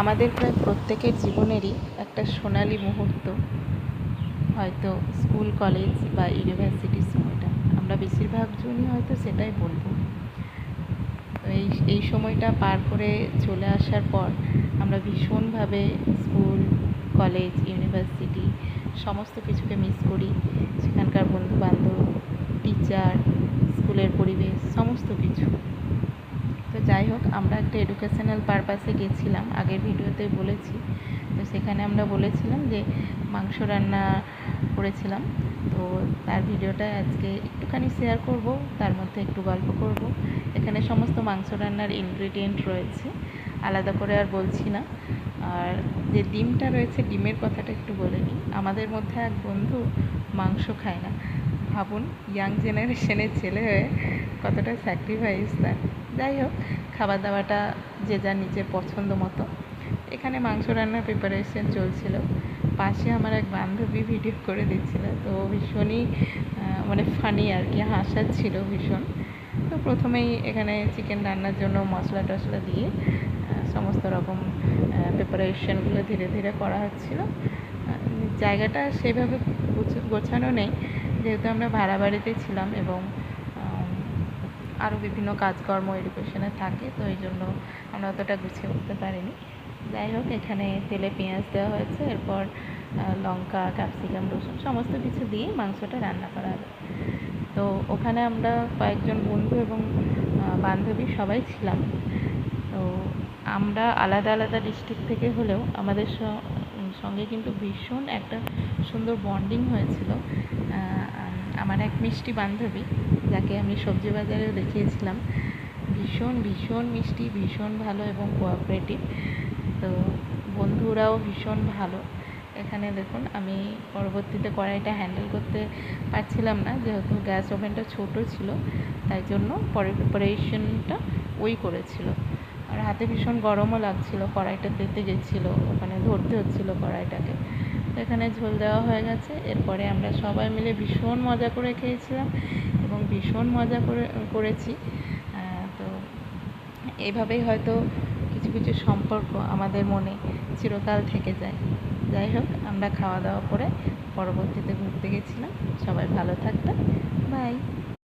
আমাদের প্রায় প্রত্যেকের জীবনেরই একটা সোনালি মুহূর্ত, হয়তো স্কুল কলেজ বা ইউনিভার্সিটির সময়টা। আমরা বেশিরভাগ জনই হয়তো সেটাই বলবো। তো এই সময়টা পার করে চলে আসার পর আমরা ভীষণভাবে স্কুল, কলেজ, ইউনিভার্সিটি সমস্ত কিছুকে মিস করি। সেখানকার বন্ধুবান্ধব, টিচার, স্কুলের পরিবেশ, সমস্ত কিছু। তো যাই হোক, আমরা একটা এডুকেশনাল পারপাসে গেছিলাম, আগের ভিডিওতে বলেছি। তো সেখানে আমরা বলেছিলাম যে মাংস রান্না করেছিলাম। তো তার ভিডিওটা আজকে একটুখানি শেয়ার করব, তার মধ্যে একটু গল্প করব। এখানে সমস্ত মাংস রান্নার ইনগ্রিডিয়েন্ট রয়েছে, আলাদা করে আর বলছি না। আর যে ডিমটা রয়েছে, ডিমের কথাটা একটু বলে নিই। আমাদের মধ্যে এক বন্ধু মাংস খায় না। ভাবুন, ইয়াং জেনারেশনের ছেলে হয়ে কতটা স্যাক্রিফাইস তার। যাই হোক, খাবার দাওয়াটা যে যার নিজের পছন্দ মতো। এখানে মাংস রান্নার প্রিপারেশন চলছিল, পাশে আমার এক বান্ধবী ভিডিও করে দিচ্ছিল। তো ভীষণই মানে ফানি আর কি, হাসাচ্ছিল ভীষণ। তো প্রথমেই এখানে চিকেন রান্নার জন্য মশলা টশলা দিয়ে সমস্ত রকম প্রিপারেশনগুলো ধীরে ধীরে করা হচ্ছিল। জায়গাটা সেভাবে গোছানো নেই, যেহেতু আমরা ভাড়া বাড়িতে ছিলাম এবং আরও বিভিন্ন কাজকর্ম এডুকেশনে থাকে, তো এই জন্য আমরা অতটা গুছিয়ে উঠতে পারিনি। যাই হোক, এখানে তেলে পেঁয়াজ দেওয়া হয়েছে, এরপর লঙ্কা, ক্যাপসিকাম, রসুন সমস্ত কিছু দিয়ে মাংসটা রান্না করা হবে। তো ওখানে আমরা কয়েকজন বন্ধু এবং বান্ধবী সবাই ছিলাম। তো আমরা আলাদা আলাদা ডিস্ট্রিক্ট থেকে হলেও আমাদের সঙ্গে কিন্তু ভীষণ একটা সুন্দর বন্ডিং হয়েছিল। আমার এক মিষ্টি বান্ধবী, যাকে আমি সবজি বাজারেও দেখিয়েছিলাম, ভীষণ ভীষণ মিষ্টি, ভীষণ ভালো এবং কোঅপারেটিভ। তো বন্ধুরাও ভীষণ ভালো। এখানে দেখুন, আমি পরবর্তীতে কড়াইটা হ্যান্ডেল করতে পারছিলাম না, যেহেতু গ্যাস ওভেনটা ছোট ছিল, তাই জন্য পরের প্রিপারেশনটা ওই করেছিল। আর হাতে ভীষণ গরমও লাগছিল, কড়াইটা তেতে গেছিলো, ওখানে ধরতে হচ্ছিলো কড়াইটাকে। তো এখানে ঝোল দেওয়া হয়ে গেছে। এরপরে আমরা সবাই মিলে ভীষণ মজা করে খেয়েছিলাম এবং ভীষণ মজা করেছি। তো এইভাবেই হয়তো কিছু কিছু সম্পর্ক আমাদের মনে চিরকাল থেকে যায়। যাই হোক, আমরা খাওয়া দাওয়া করে পরবর্তীতে ঘুরতে গেছিলাম। সবাই ভালো থাকবেন, বাই।